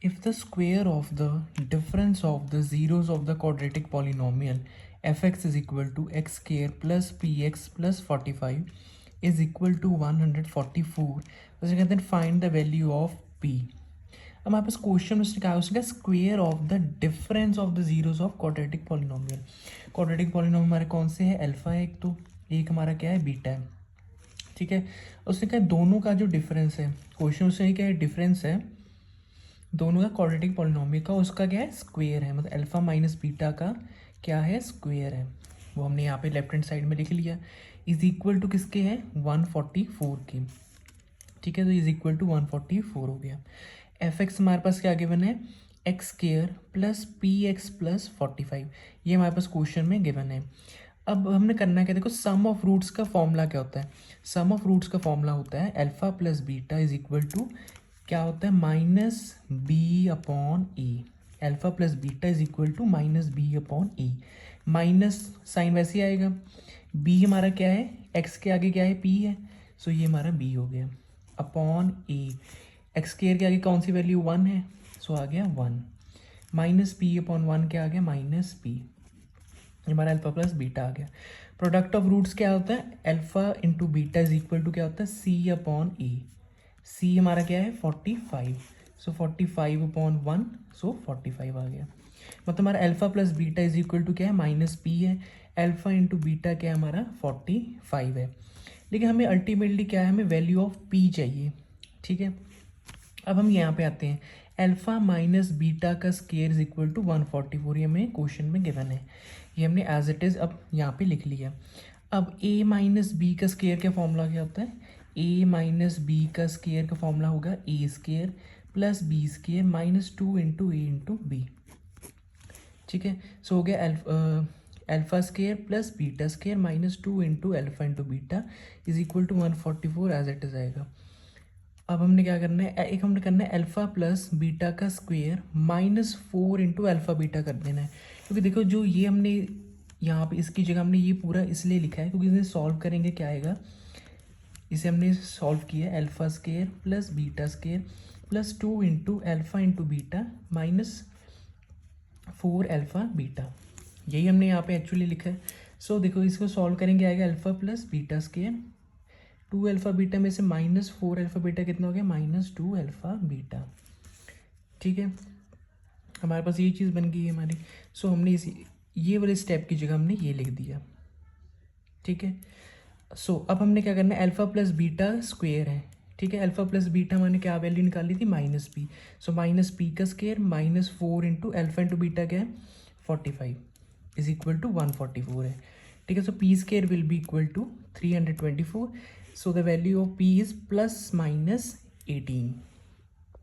If the square of the difference of the zeros of the quadratic polynomial fx is equal to x square plus px plus 45 is equal to 144, तो उसे कहते हैं find the value of p। अब हमारे पास question उसने कहा, उसने कहा square of the difference of the zeros of quadratic polynomial. Quadratic polynomial हमारे कौन से है, अल्फा है एक, तो एक हमारा क्या है, बीटा है। ठीक है, उसने कहा दोनों का जो डिफरेंस है, क्वेश्चन उसने क्या है, डिफरेंस है दोनों का क्वाड्रेटिक पॉलिनोमियल का, उसका क्या है, स्क्वेयर है। मतलब अल्फा माइनस बीटा का क्या है, स्क्वेयर है। वो हमने यहाँ पे लेफ्ट हैंड साइड में लिख लिया। इज इक्वल टू किसके है, 144 की। ठीक है, तो इज इक्वल टू 144 हो गया। एफ एक्स हमारे पास क्या गिवन है, x square plus P x plus 45, ये हमारे पास क्वेश्चन में गिवन है। अब हमने करना क्या, देखो सम ऑफ रूट्स का फॉर्मूला क्या होता है, सम ऑफ रूट्स का फॉर्मूला होता है alpha plus beta is equal to क्या होता है, minus B upon A. Alpha plus beta is equal to minus B upon A. Minus sign वैसे ही आएगा, बी हमारा क्या है, एक्स के आगे क्या है, पी है, सो ये हमारा बी हो गया, अपॉन ए। एक्स स्क्वायर के आगे कौन सी वैल्यू, 1 है, सो आ गया 1, माइनस पी अपॉन 1 क्या आ गया, माइनस पी। हमारा अल्फा प्लस बीटा आ गया। प्रोडक्ट ऑफ रूट्स क्या होता है, alpha into beta is equal to क्या होता है, सी अपॉन ए। सी हमारा क्या है, 45, सो 45 अपॉन 1, सो 45 आ गया। मतलब हमारा alpha plus beta is equal to क्या है, माइनस पी है। अल्फा इंटू बीटा क्या है हमारा, 45 है। लेकिन हमें अल्टीमेटली क्या है, हमें वैल्यू ऑफ पी चाहिए। ठीक है, अब हम यहाँ पे आते हैं, अल्फा माइनस बीटा का स्केयर इज इक्वल टू 144, ये हमें क्वेश्चन में गिवन है, ये हमने एज इट इज़ अब यहाँ पे लिख लिया। अब a माइनस बी का स्केयर का फॉर्मूला क्या होता है, a माइनस बी का स्केयर का फॉर्मूला होगा a square plus B square minus 2 into A into B. ठीक है, सो हो गया alpha square plus beta square minus 2 into alpha into beta is equal to 144 as it is आएगा। अब हमने क्या करना है, एक हमने करना है अल्फा प्लस बीटा का square minus 4 into alpha beta कर देना है। क्योंकि देखो जो ये हमने यहाँ पे इसकी जगह हमने ये पूरा इसलिए लिखा है क्योंकि इसे सॉल्व करेंगे क्या आएगा, इसे हमने सॉल्व किया alpha square plus beta square plus 2 into alpha into beta minus 4 alpha beta, यही हमने यहाँ पे एक्चुअली लिखा है। सो देखो इसको सॉल्व करेंगे आएगा alpha plus beta square 2 alpha beta में से माइनस 4 अल्फा बीटा कितना हो गया, माइनस 2 अल्फा बीटा। ठीक है, हमारे पास ये चीज़ बन गई है हमारी। सो हमने इस ये वाले स्टेप की जगह हमने ये लिख दिया। ठीक है, सो अब हमने क्या करना है, अल्फा प्लस बीटा स्क्वेयर है। ठीक है, अल्फा प्लस बीटा मैंने क्या वैल्यू निकाली थी, minus P. So minus P का square minus 4 into alpha into beta क्या है, 45 इज इक्वल टू 144 है। ठीक है, so P square will be equal to 324। So the value of p is plus minus 18।